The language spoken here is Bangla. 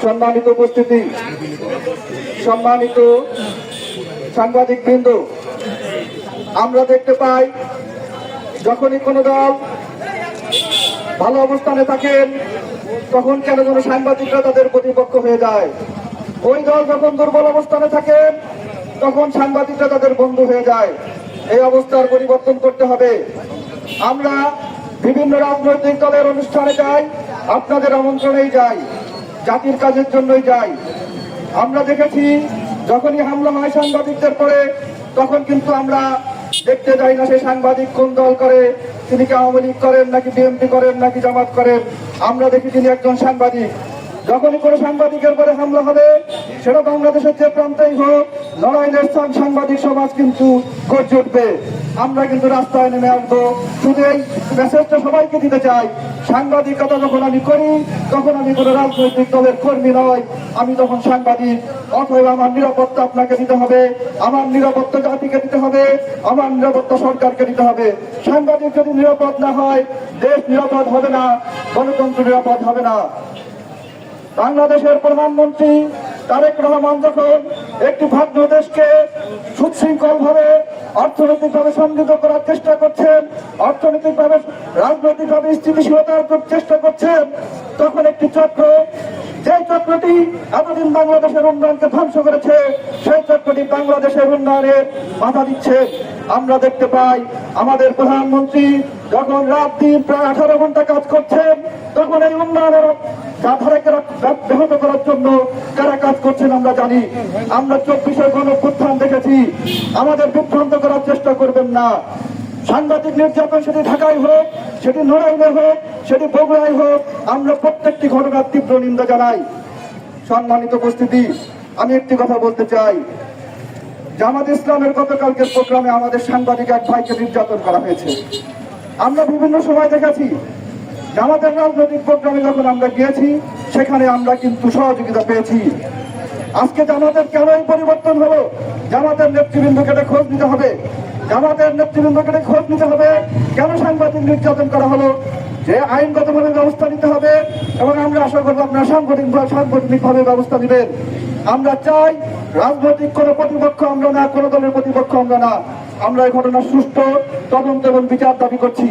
সম্মানিত উপস্থিতি, সম্মানিত সাংবাদিক বৃন্দ, আমরা দেখতে পাই যখনই কোনো দল ভালো অবস্থানে থাকেন তখন কেন যেন সাংবাদিকরা তাদের প্রতিপক্ষ হয়ে যায়। ওই দল যখন দুর্বল অবস্থানে থাকেন তখন সাংবাদিকরা তাদের বন্ধু হয়ে যায়। এই অবস্থার পরিবর্তন করতে হবে। আমরা বিভিন্ন রাজনৈতিক দলের অনুষ্ঠানে যাই, আপনাদের আমন্ত্রণেই যাই, জাতির কাজের জন্যই যাই। আমরা দেখেছি যখনই হামলা হয় সাংবাদিকদের পরে তখন কিন্তু আমরা দেখতে যাই না সেই সাংবাদিক কোন দল করে, তিনি কি আওয়ামী লীগ করেন নাকি বিএনপি করেন নাকি জামাত করেন। আমরা দেখি তিনি একজন সাংবাদিক। যখনই কোনো সাংবাদিকের পরে হামলা হবে সেটা বাংলাদেশের যে প্রান্তেই হোক, লড়াইয়ের সাংবাদিক সমাজ কিন্তু গর্জে উঠবে। আমরা কিন্তু রাস্তায় নেমে আসবো। শুধু এই মেসেজটা সবাইকে দিতে চাই, সাংবাদিকতা যখন আমি করি তখন আমি কোনো রাজনৈতিক দলের কর্মী নয়, আমি তখন সাংবাদিক। অতএব আমার নিরাপত্তা আপনাকে দিতে হবে, আমার নিরাপত্তা জাতিকে দিতে হবে, আমার নিরাপত্তা সরকারকে দিতে হবে। সাংবাদিক যদি নিরাপদ না হয় দেশ নিরাপদ হবে না, গণতন্ত্র নিরাপদ হবে না। বাংলাদেশের প্রধানমন্ত্রী তারেক রহমান যখন একটি ভাগ্য দেশকে সুশৃঙ্খল ভাবে অর্থনৈতিকভাবে সমৃদ্ধ করার চেষ্টা করছেন, অর্থনৈতিকভাবে রাজনৈতিকভাবে স্থিতিশীলতার চেষ্টা করছেন, তখন একটি চক্র, যে চক্রটি এতদিন বাংলাদেশের উন্নয়নকে ধ্বংস করেছে, সেই চক্রটি বাংলাদেশের উন্নয়নের বাধা দিচ্ছে। আমরা দেখতে পাই আমাদের প্রধানমন্ত্রী যখন রাত দিন প্রায় 18 ঘন্টা কাজ করছেন তখন এই উন্নয়নের ধারাকে ব্যাহত করার জন্য কারা কাজ করছেন আমরা জানি। আমরা 24 গণঅভ্যুত্থান দেখেছি। আমাদের বিভ্রান্ত করার চেষ্টা করবেন না। সাংবাদিক নির্যাতন সেটি ঢাকায় হোক, সেটি নড়াইলে হোক, সেটি বগুড়ায় হোক, আমরা প্রত্যেকটি ঘটনার তীব্র নিন্দা জানাই। সম্মানিত উপস্থিতি, আমি একটি কথা বলতে চাই। জামাত ইসলামের গতকালকের প্রোগ্রামে আমাদের সাংবাদিক এক ভাইকে নির্যাতন করা হয়েছে। আমরা বিভিন্ন সময় দেখেছি জামাতের রাজনৈতিক প্রোগ্রামে যখন আমরা গিয়েছি সেখানে আমরা কিন্তু সহযোগিতা পেয়েছি। আজকে জামাতের কেন এই পরিবর্তন হলো? জামাতের নেতৃবৃন্দকে খোঁজ নিতে হবে, জামাতের নেতৃবৃন্দকে খোঁজ নিতে হবে কেন সাংবাদিক নির্যাতন করা হলো, যে আইনগতভাবে ব্যবস্থা নিতে হবে এবং আমরা আশা করবো আপনারা সাংগঠনিকভাবে ব্যবস্থা নেবেন। আমরা চাই রাজনৈতিক কোনো প্রতিপক্ষ আমরা না, কোনো দলের প্রতিপক্ষ আমরা না। আমরা এই ঘটনার সুষ্ঠু তদন্ত এবং বিচার দাবি করছি।